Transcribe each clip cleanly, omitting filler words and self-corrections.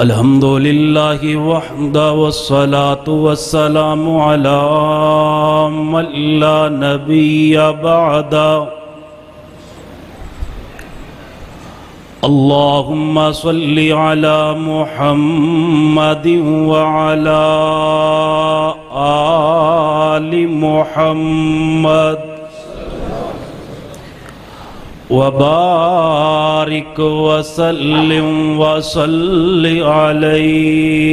الحمد للہ وحدہ والصلاة والسلام علی من لا نبی بعدہ اللہم صلی علی محمد وعلی آل محمد وبارک وسلم وصلی علیہ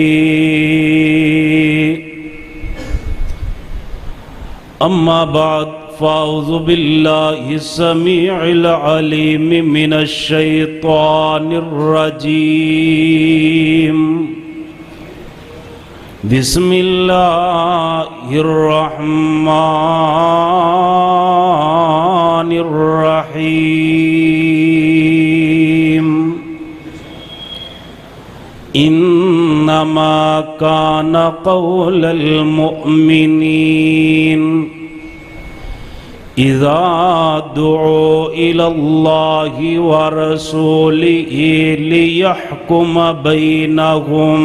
اما بعد فاعوذ باللہ السمیع العلیم من الشیطان الرجیم بسم اللہ الرحمن الرحیم انما کان قول المؤمنین اذا دعوا الى اللہ ورسولہ لیحکم بینہم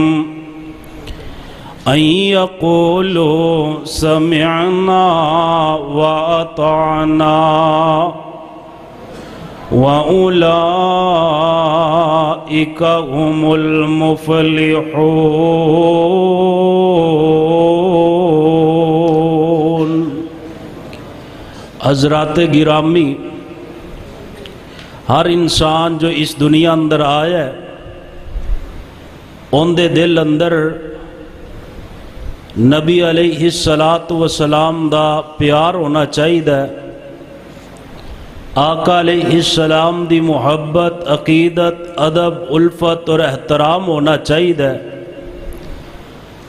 ان یقولوا سمعنا واطعنا وَأُولَئِكَ هُمُ الْمُفْلِحُونَ۔ حضرات گرامی، ہر انسان جو اس دنیا اندر آیا ہے ان دے دل اندر نبی علیہ السلام دا پیار ہونا چاہیے، آقا علیہ السلام دی محبت، عقیدت، ادب، الفت اور احترام ہونا چاہیے۔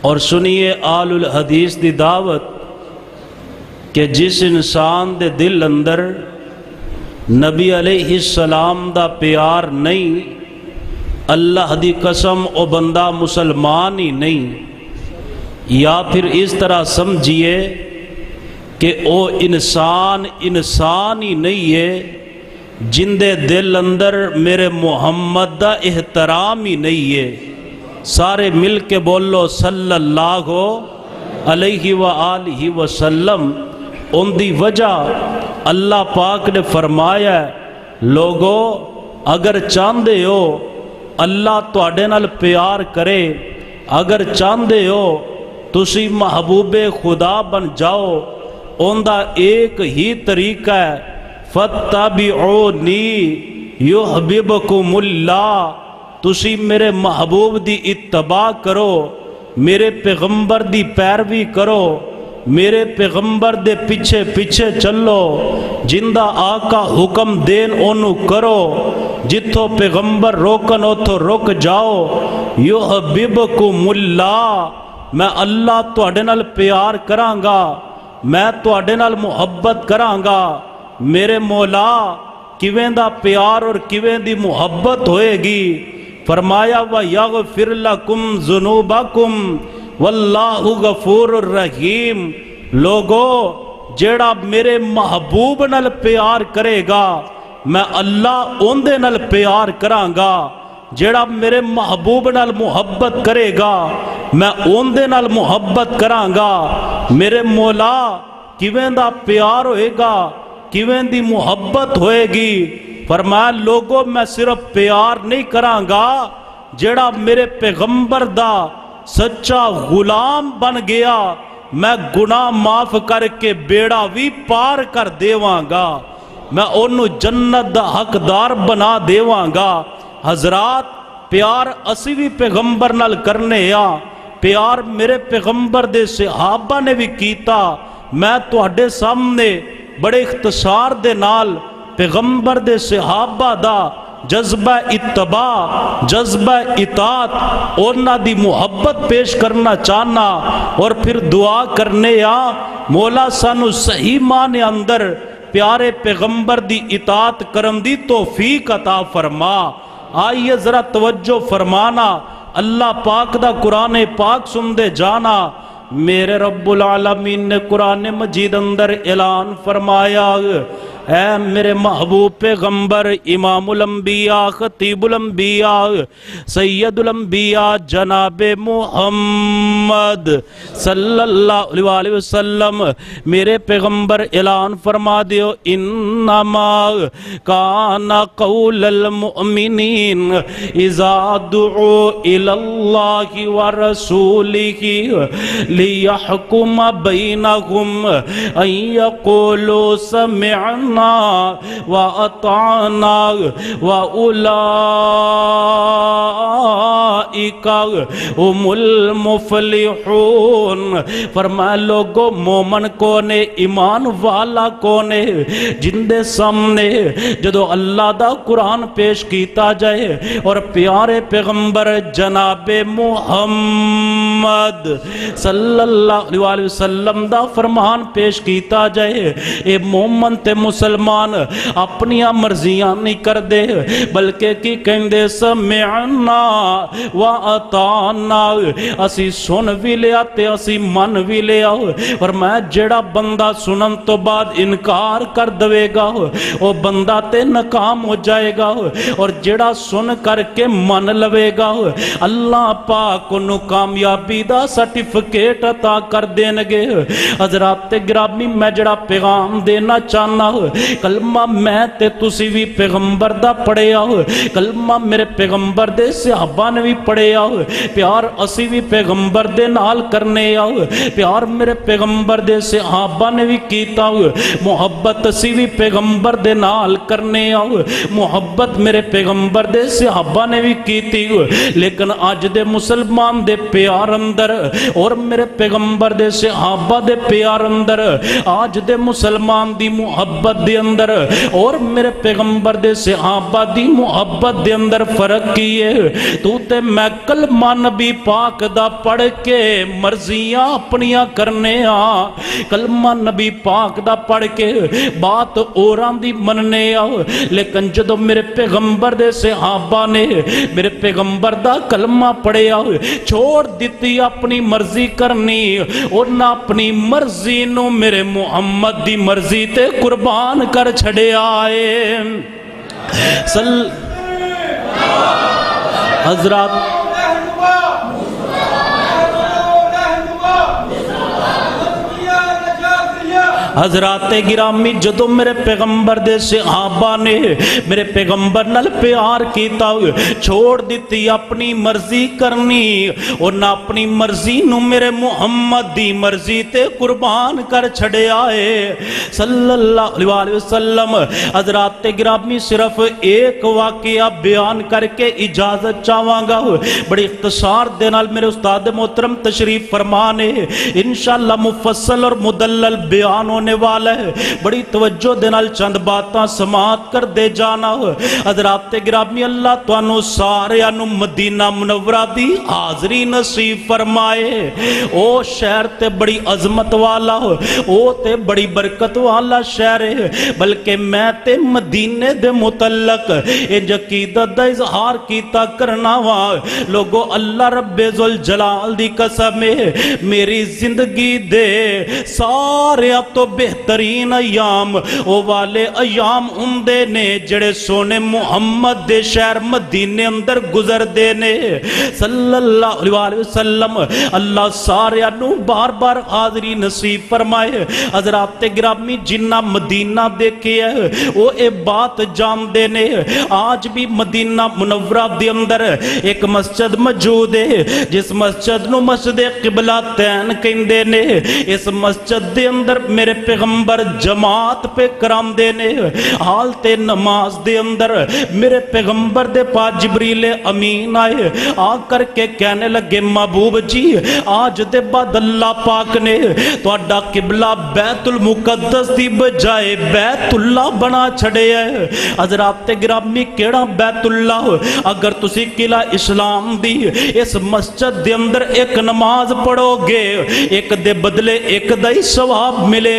اور سنیے آل الحدیث دی دعوت کہ جس انسان دے دل اندر نبی علیہ السلام دا پیار نہیں، اللہ دی قسم او بندہ مسلمان ہی نہیں۔ یا پھر اس طرح سمجھیے کہ او انسان ہی نہیں ہے جن دے دل اندر میرے محمد دا احترام ہی نہیں ہے۔ سارے مل کے بولو صلی اللہ علیہ وآلہ وسلم۔ ان دی وجہ اللہ پاک نے فرمایا ہے، لوگو اگر چاہندے ہو اللہ تواڈے نال پیار کرے، اگر چاہندے ہو تسی محبوب خدا بن جاؤ، ان دا ایک ہی طریقہ ہے، فَاتَّبِعُونِي يُحْبِبْكُمُ اللَّهُ۔ تسی میرے محبوب دی اتباع کرو، میرے پیغمبر دی پیروی کرو، میرے پیغمبر دے پیچھے پیچھے چلو، جندہ آقا حکم دین انہوں کرو، جتھو پیغمبر روکن اتھو رک جاؤ۔ يُحْبِبْكُمُ اللَّهُ، میں اللہ تواڈے نال پیار کراں گا، میں تواڈے نال محبت کراں گا۔ میرے مولا کیویں دا پیار اور کیویں دی محبت ہوئے گی؟ فرمایا وَيَغْفِرْ لَكُمْ ذُنُوبَكُمْ وَاللَّهُ غَفُورٌ رَحِيمٌ۔ لوگو جیڑا میرے محبوب نال پیار کرے گا میں اللہ ان دے نال پیار کراں گا، جیڑا میرے محبوب نال محبت کرے گا میں ان دے نال محبت کراں گا۔ میرے مولا کیویں دا پیار ہوئے گا، کیویں دی محبت ہوئے گی؟ فرمایا لوگوں میں صرف پیار نہیں کراں گا، جیڑا میرے پیغمبر دا سچا غلام بن گیا میں گناہ معاف کر کے بیڑا بھی پار کر دیواں گا، میں انہوں جنت دا حقدار بنا دیواں گا۔ حضرات پیار اسی بھی پیغمبر نال کرنے یا پیار میرے پیغمبر دے صحابہ نے بھی کیتا۔ میں تواڈے سامنے بڑے اختصار دے نال پیغمبر دے صحابہ دا جذبہ اتباع، جذبہ اطاعت، اونا دی محبت پیش کرنا چاہنا، اور پھر دعا کرنے یا مولا سانو صحیح معنی اندر پیارے پیغمبر دی اطاعت کرن دی توفیق عطا فرما۔ آئیے ذرا توجہ فرمانا، اللہ پاک دا قرآن پاک سن دے جانا۔ میرے رب العالمین نے قرآن مجید اندر اعلان فرمایا اے میرے محبوب پیغمبر امام الانبیاء خطیب الانبیاء سید الانبیاء جناب محمد صلی اللہ علیہ وسلم میرے پیغمبر اعلان فرما دیو انما کان قول المؤمنین اذا دعوا الی اللہ ورسولہ لیحکم بینہم ان یقولوا سمعنا وَأَطَعْنَا وَأُولَئِكَ هُمُ الْمُفْلِحُونَ فرمایا لوگو مومن کون ہے ایمان والا کون ہے جن دے سامنے جدو اللہ دا قرآن پیش کیتا جائے اور پیارے پیغمبر جناب محمد صلی اللہ علیہ وسلم دا فرمان پیش کیتا جائے اے مومن تے مسلمان اپنی مرضیاں نہیں کر دے بلکہ کی کہندے سمعنا وَأَطَعْنَا اسی سن بھی لیا تے اسی من بھی لیا اور میں جڑا بندہ سنن تو بعد انکار کر دوے گا وہ بندہ تے ناکام ہو جائے گا اور جڑا سن کر کے من لوے گا اللہ پاک انہوں کامیابی دا سرٹیفکیٹ عطا کر دینگے حضرات گرامی میں جڑا پیغام دینا چاہنا کلمہ میں تے تسی بھی پیغمبر دا پڑھے آؤ کلمہ میرے پیغمبر دے صحابہ نے بھی پڑھے آؤ پیار اسی بھی پیغمبر دے نال کرنے آؤ پیار میرے پیغمبر دے صحابہ نے بھی کیتا آؤ محبت اسی بھی پیغمبر دے نال کرنے آؤ محبت میرے پیغمبر دے صحابہ نے بھی کیتی لیکن آج دے مسلمان دے پیار اندر اور میرے پیغمبر دے صحابہ دے پیار اندر آج دے مسلمان دی محبت دے اندر اور میرے پیغمبر دے صحابہ دی محبت دے اندر فرق کیے تو تے میں کلمہ نبی پاک دا پڑھ کے مرضیاں اپنیاں کرنے کلمہ نبی پاک دا پڑھ کے بات اوران دی مننے لیکن جدو میرے پیغمبر دے صحابہ نے میرے پیغمبر دا کلمہ پڑھے چھوڑ دیتی اپنی مرضی کرنی اور نہ اپنی مرضی نو میرے محمد دی مرضی تے قربان کر چھڑے آئے حضرات حضرات گرامی جدو میرے پیغمبر دے صحابہ نے میرے پیغمبر نل پیار کیتا چھوڑ دیتی اپنی مرضی کرنی اور نہ اپنی مرضی نو میرے محمد دی مرضی تے قربان کر چھڑے آئے صلی اللہ علیہ وسلم حضرات گرامی صرف ایک واقعہ بیان کر کے اجازت چاہواں گا بڑی اختصار دے نال میرے استاد محترم تشریف فرمانے انشاءاللہ مفصل اور مدلل بیان ہونے والا ہے بڑی توجہ دینال چند باتاں سماعت کر دے جانا حضرات گرامی اللہ توانو سارے انو مدینہ منورہ دی حاضری نصیب فرمائے او شہر تے بڑی عظمت والا او تے بڑی برکت والا شہر ہے بلکہ میں تے مدینے دے متعلق ان عقیدت دا اظہار کیتا کرنا وا لوگو اللہ رب ذوالجلال دی قسم میری زندگی دے سارے تو بہترین ایام او والے ایام ہندے نے جڑے سونے محمد دے شہر مدینے اندر گزر دینے صلی اللہ علیہ وسلم اللہ سارے انو بار بار حاضری نصیب فرمائے حضرات گرامی جنہ مدینہ دیکھے ہے وہ اے بات جان دینے آج بھی مدینہ منورہ دے اندر ایک مسجد موجود ہے جس مسجد نو مسجد قبلہ تین کہندے نے اس مسجد دے اندر میرے پیغمبر جماعت پہ کرام دینے حال تے نماز دے اندر میرے پیغمبر دے پاس جبریل امین آئے آ کر کے کہنے لگے محبوب جی آج دے بعد اللہ پاک نے تو اڈا قبلہ بیت المقدس دی بجائے بیت اللہ بنا چھڑے ہے حضرات گرامی کیڑا بیت اللہ اگر تسی قلعہ اسلام دی اس مسجد دے اندر ایک نماز پڑھو گے ایک دے بدلے ایک دائی ثواب ملے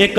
1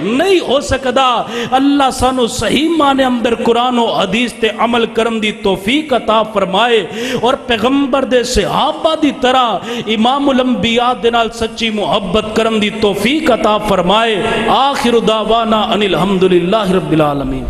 نہیں ہو سکدا۔ اللہ سانو صحیح معنی اندر قرآن و حدیث تے عمل کرن دی توفیق عطا فرمائے، اور پیغمبر دے صحابہ دی طرح امام الانبیاء دے نال سچی محبت کرن دی توفیق عطا فرمائے۔ آخر دعوانا ان الحمدللہ رب العالمین۔